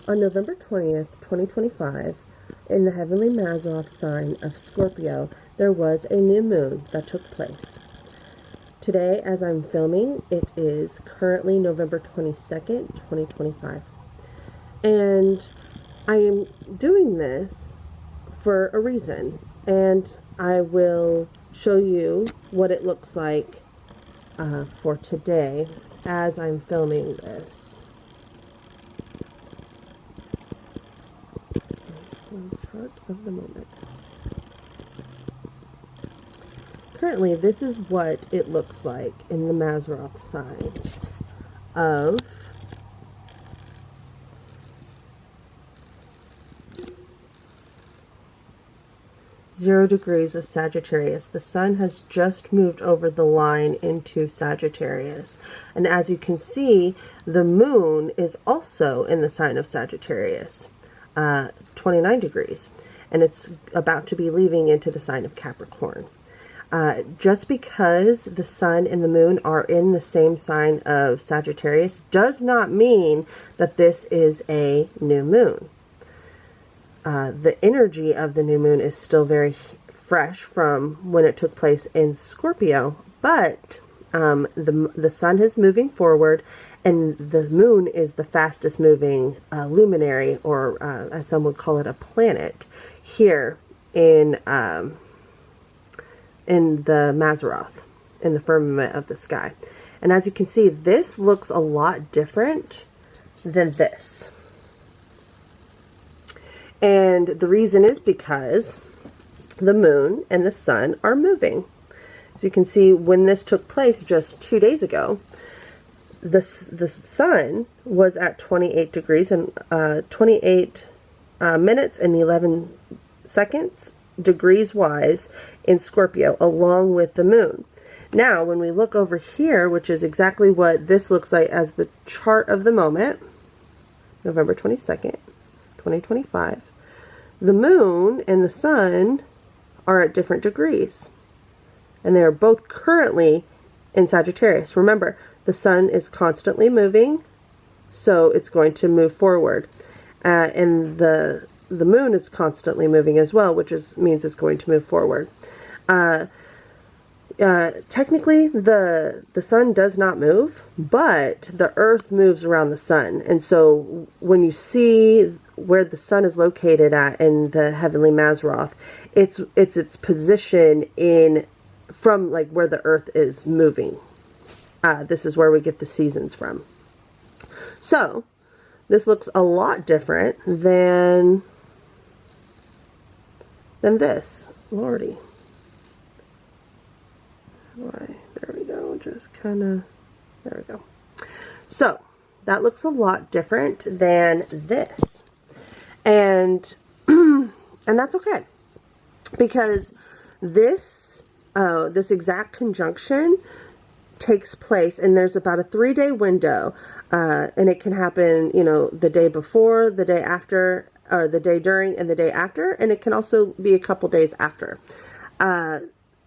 On November 20th, 2025, in the heavenly Mazzaroth sign of Scorpio, there was a new moon that took place. Today, as I'm filming, it is currently November 22nd, 2025. And I am doing this for a reason, and I will show you what it looks like for today as I'm filming this. Chart of the moment. Currently, this is what it looks like in the Mazzaroth sign of (0 degrees) of Sagittarius. The sun has just moved over the line into Sagittarius. And as you can see, the moon is also in the sign of Sagittarius, 29 degrees. And it's about to be leaving into the sign of Capricorn. Just because the sun and the moon are in the same sign of Sagittarius does not mean that this is a new moon. The energy of the new moon is still very fresh from when it took place in Scorpio, but the sun is moving forward, and the moon is the fastest moving luminary, or as some would call it, a planet, here in the Mazzaroth, in the firmament of the sky. And as you can see, this looks a lot different than this. And the reason is because the moon and the sun are moving. As you can see, when this took place just 2 days ago, the sun was at 28 degrees and 28 minutes and 11 seconds degrees wise in Scorpio, along with the moon. Now, when we look over here, which is exactly what this looks like as the chart of the moment, November 22nd, 2025, the moon and the sun are at different degrees. And they are both currently in Sagittarius. Remember, the sun is constantly moving, so it's going to move forward. And the moon is constantly moving as well, which means it's going to move forward. Technically, the sun does not move, but the earth moves around the sun. And so when you see where the sun is located at in the heavenly Mazzaroth, it's its position from like where the earth is moving. This is where we get the seasons from. So this looks a lot different than this. Lordy. Why? There we go. Just kind of, there we go. So that looks a lot different than this. And that's okay, because this exact conjunction takes place, and there's about a 3-day window, and it can happen, the day before, the day after, or the day during, and the day after, and it can also be a couple days after.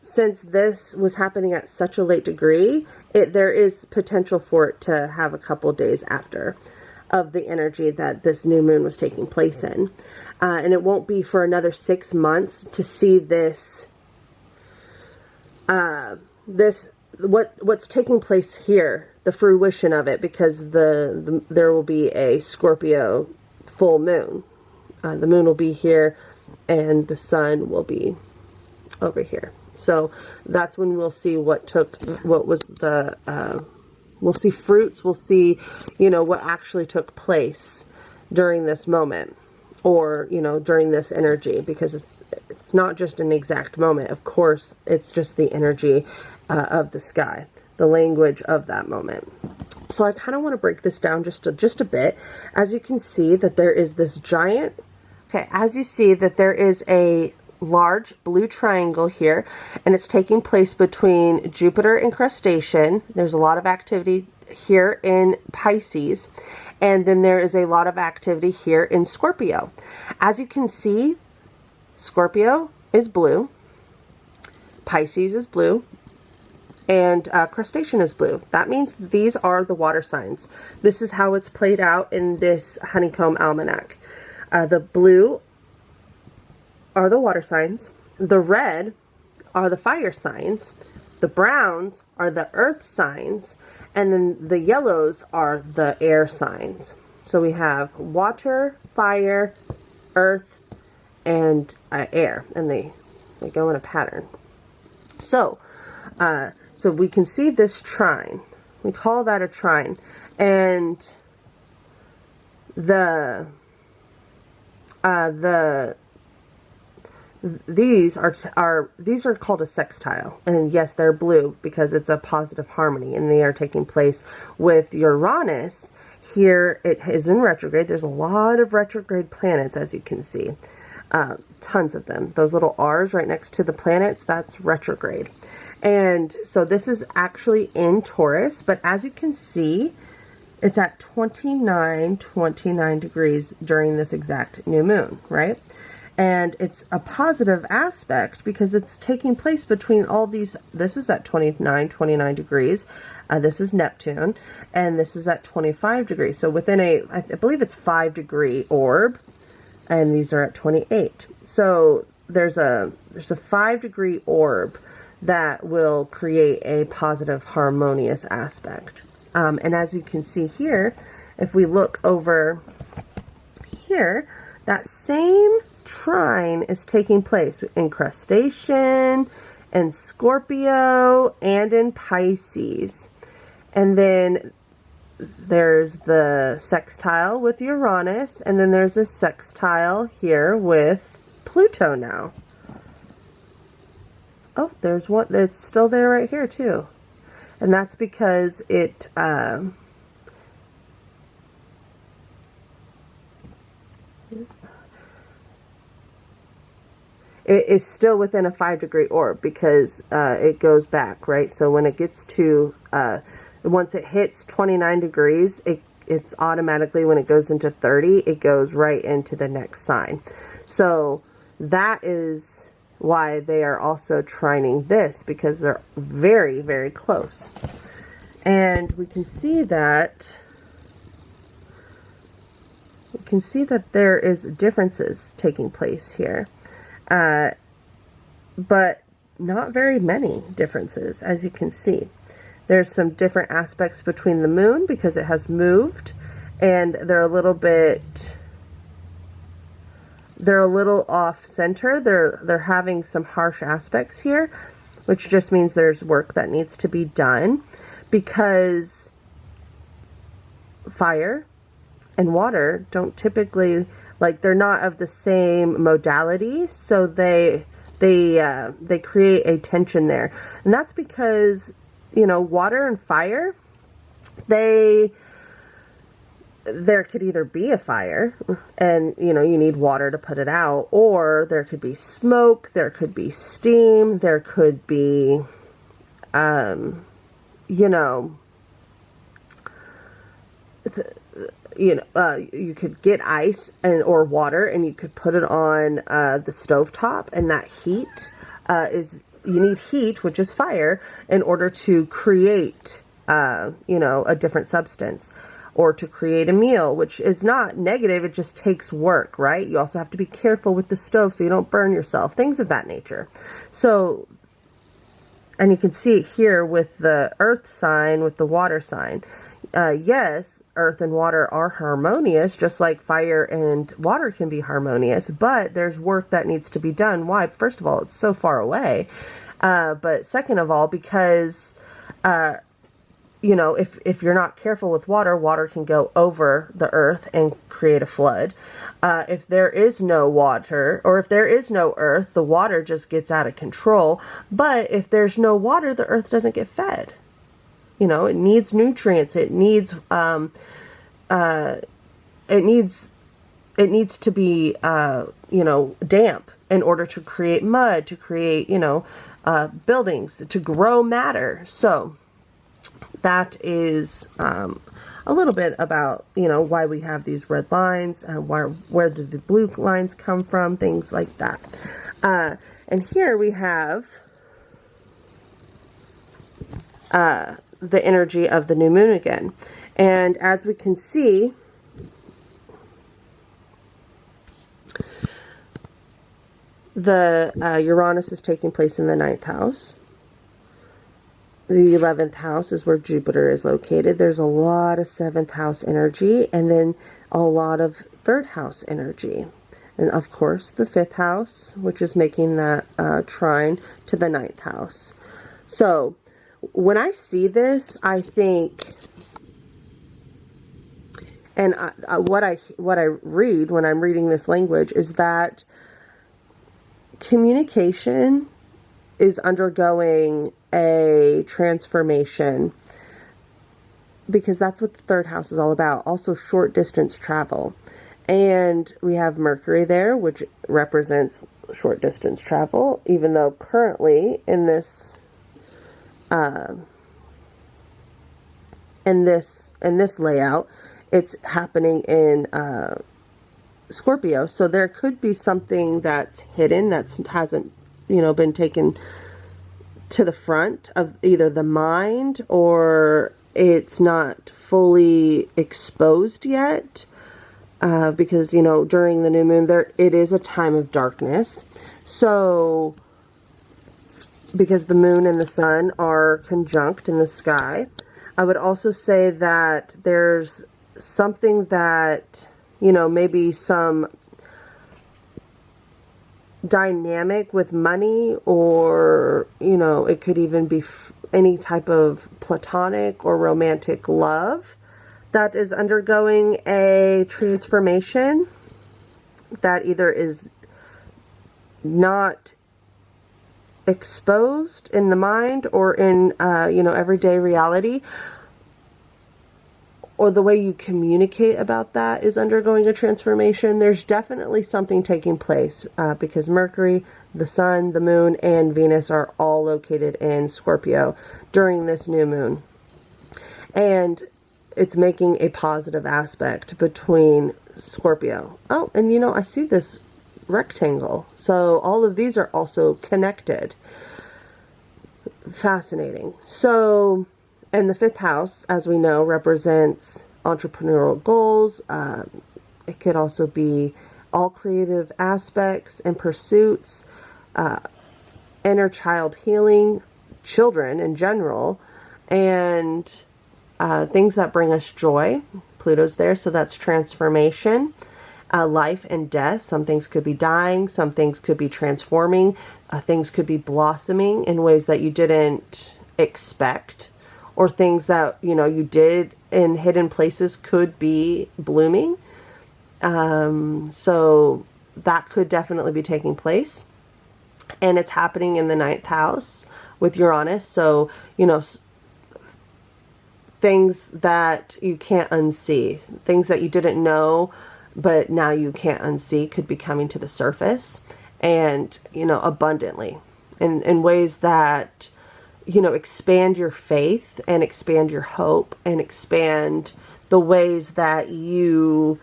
Since this was happening at such a late degree, there is potential for it to have a couple days after of the energy that this new moon was taking place in. And it won't be for another 6 months to see this, what's taking place here, the fruition of it, because there will be a Scorpio full moon. The moon will be here, and the sun will be over here. So that's when we'll see we'll see fruits, we'll see, what actually took place during this moment, or, during this energy, because it's not just an exact moment. Of course, it's just the energy of the sky, the language of that moment. So I kind of want to break this down just a bit. As you can see that there is this giant, as you see that there is a large blue triangle here, and it's taking place between Jupiter incrustation. There's a lot of activity here in Pisces, and then there is a lot of activity here in Scorpio. As you can see, Scorpio is blue, Pisces is blue, and crustacean is blue. That means these are the water signs. This is how it's played out in this Honeycomb Almanac. The blue are the water signs. The red are the fire signs. The browns are the earth signs. And then the yellows are the air signs. So we have water, fire, earth, and air. And they go in a pattern. So we can see this trine. We call that a trine. And these are called a sextile, and yes, they're blue because it's a positive harmony, and they are taking place with Uranus. Here it is in retrograde. There's a lot of retrograde planets, as you can see, tons of them. Those little R's right next to the planets, that's retrograde. And so this is actually in Taurus, but as you can see, it's at 29 degrees during this exact new moon, right? And it's a positive aspect because it's taking place between all these. This is at 29 degrees. This is Neptune. And this is at 25 degrees. So within I believe it's 5-degree orb. And these are at 28. So there's a 5-degree orb that will create a positive harmonious aspect. And as you can see here, if we look over here, that same trine is taking place in crustacean and Scorpio and in Pisces. And then there's the sextile with Uranus, and then there's a sextile here with Pluto now. Oh, there's one that's still there right here too. And that's because it is still within a 5-degree orb because it goes back, right? So when it gets to, once it hits 29 degrees, it's automatically, when it goes into 30, it goes right into the next sign. So that is why they are also trining this, because they're very, very close. And we can see that there is differences taking place here. But not very many differences, as you can see. There's some different aspects between the moon because it has moved, and they're a little off center. They're having some harsh aspects here, which just means there's work that needs to be done, because fire and water don't typically, like, they're not of the same modality, so they create a tension there. And that's because, you know, water and fire, there could either be a fire and, you know, you need water to put it out, or there could be smoke, there could be steam, there could be, you could get ice or water, and you could put it on the stovetop, and that heat you need heat, which is fire, in order to create a different substance, or to create a meal, which is not negative. It just takes work, right? You also have to be careful with the stove so you don't burn yourself, things of that nature. So, and you can see it here with the earth sign, with the water sign. Yes, earth and water are harmonious, just like fire and water can be harmonious, but there's work that needs to be done. Why? First of all, it's so far away. But second of all, because, if you're not careful with water, water can go over the earth and create a flood. If there is no water, or if there is no earth, the water just gets out of control. But if there's no water, the earth doesn't get fed. You know, it needs nutrients. It needs, it needs to be, damp in order to create mud, to create, buildings, to grow matter. So that is a little bit about, why we have these red lines, where do the blue lines come from, things like that. And here we have the energy of the new moon again. And as we can see, the Uranus is taking place in the 9th house. The 11th house is where Jupiter is located. There's a lot of 7th house energy, and then a lot of 3rd house energy. And of course, the 5th house, which is making that trine to the 9th house. So, when I see this, I think, and what I read when I'm reading this language is that communication is undergoing a transformation, because that's what the 3rd house is all about. Also, short distance travel. And we have Mercury there, which represents short distance travel, even though currently in this layout, it's happening in Scorpio. So there could be something that's hidden, that hasn't, been taken to the front of either the mind, or it's not fully exposed yet. Because, during the new moon, it is a time of darkness. So, because the moon and the sun are conjunct in the sky, I would also say that there's something that, maybe some dynamic with money, or, it could even be any type of platonic or romantic love that is undergoing a transformation that either is not exposed in the mind or in, everyday reality, or the way you communicate about that is undergoing a transformation. There's definitely something taking place because Mercury, the Sun, the Moon, and Venus are all located in Scorpio during this new moon. And it's making a positive aspect between Scorpio. Oh, and I see this rectangle. So all of these are also connected. Fascinating. So, and the 5th house, as we know, represents entrepreneurial goals. It could also be all creative aspects and pursuits, inner child healing, children in general, and things that bring us joy. Pluto's there, so that's transformation, life and death. Some things could be dying, some things could be transforming, things could be blossoming in ways that you didn't expect, or things that, you did in hidden places could be blooming. So that could definitely be taking place. And it's happening in the 9th house with Uranus. So, things that you can't unsee, things that you didn't know, but now you can't unsee, could be coming to the surface, and, abundantly, in ways that, expand your faith and expand your hope and expand the ways that you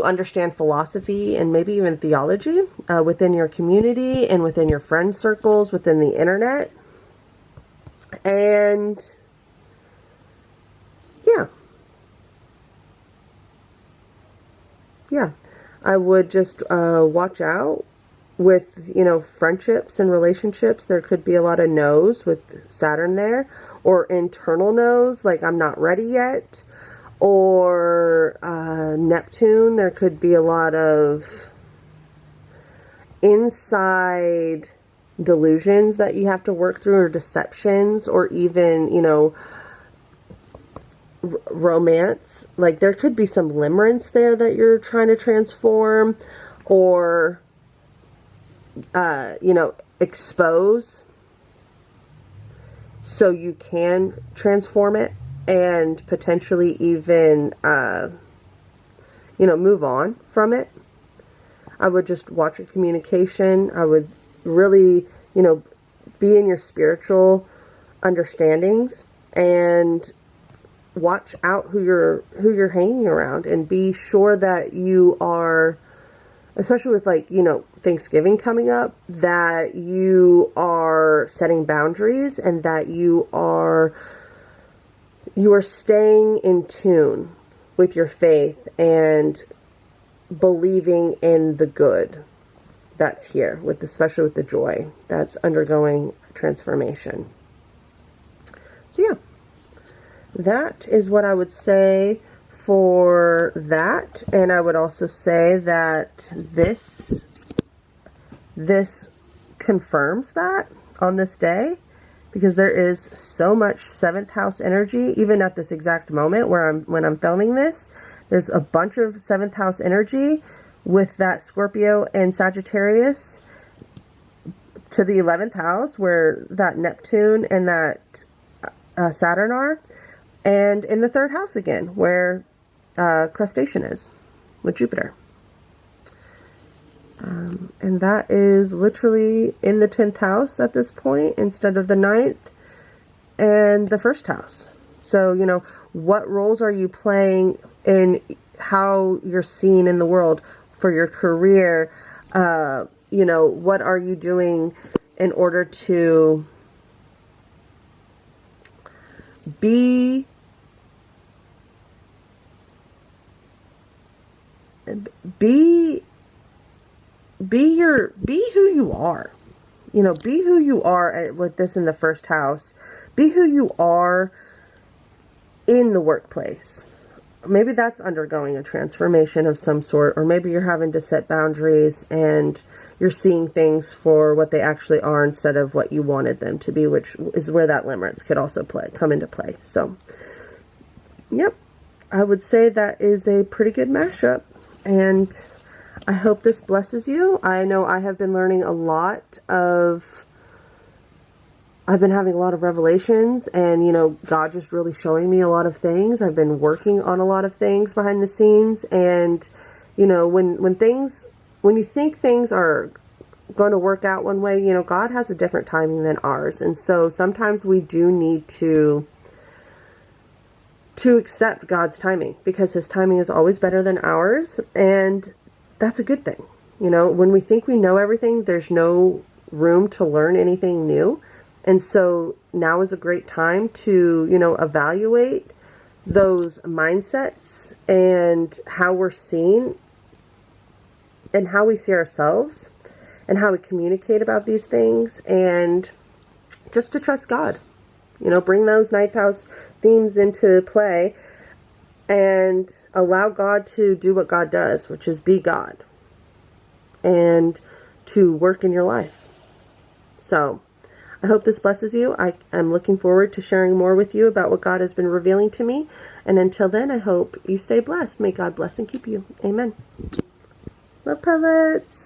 understand philosophy and maybe even theology within your community and within your friend circles, within the internet. And yeah, I would just watch out with, friendships and relationships. There could be a lot of no's with Saturn there, or internal no's, like I'm not ready yet, or Neptune. There could be a lot of inside delusions that you have to work through, or deceptions, or even, romance. Like there could be some limerence there that you're trying to transform, or expose, so you can transform it and potentially even move on from it. I would just watch your communication. I would really be in your spiritual understandings, and watch out who you're hanging around, and be sure that you are especially with like, you know, Thanksgiving coming up, that you are setting boundaries and that you are staying in tune with your faith and believing in the good that's here, with especially with the joy that's undergoing transformation. So yeah, that is what I would say for that. And I would also say that this confirms that on this day, because there is so much 7th house energy, even at this exact moment when I'm filming this. There's a bunch of 7th house energy with that Scorpio and Sagittarius to the 11th house, where that Neptune and that Saturn are, and in the 3rd house again, where crustacean is with Jupiter. And that is literally in the 10th house at this point instead of the 9th and the 1st house. So, you know, what roles are you playing in how you're seen in the world for your career? You know, what are you doing in order to be who you are. You know, be who you are with this in the 1st house. Be who you are in the workplace. Maybe that's undergoing a transformation of some sort, or maybe you're having to set boundaries and you're seeing things for what they actually are instead of what you wanted them to be, which is where that limerence could also come into play. So, yep, I would say that is a pretty good mashup, and I hope this blesses you. I know I have been learning a lot I've been having a lot of revelations, and, you know, God just really showing me a lot of things. I've been working on a lot of things behind the scenes, and, you know, when you think things are going to work out one way, you know, God has a different timing than ours. And so sometimes we do need to accept God's timing, because his timing is always better than ours. And that's a good thing. You know, when we think we know everything, there's no room to learn anything new. And so now is a great time to, you know, evaluate those mindsets and how we're seen and how we see ourselves and how we communicate about these things, and just to trust God. You know, bring those 9th house themes into play and allow God to do what God does, which is be God and to work in your life. So I hope this blesses you. I'm looking forward to sharing more with you about what God has been revealing to me. And until then, I hope you stay blessed. May God bless and keep you. Amen. Love, pellets.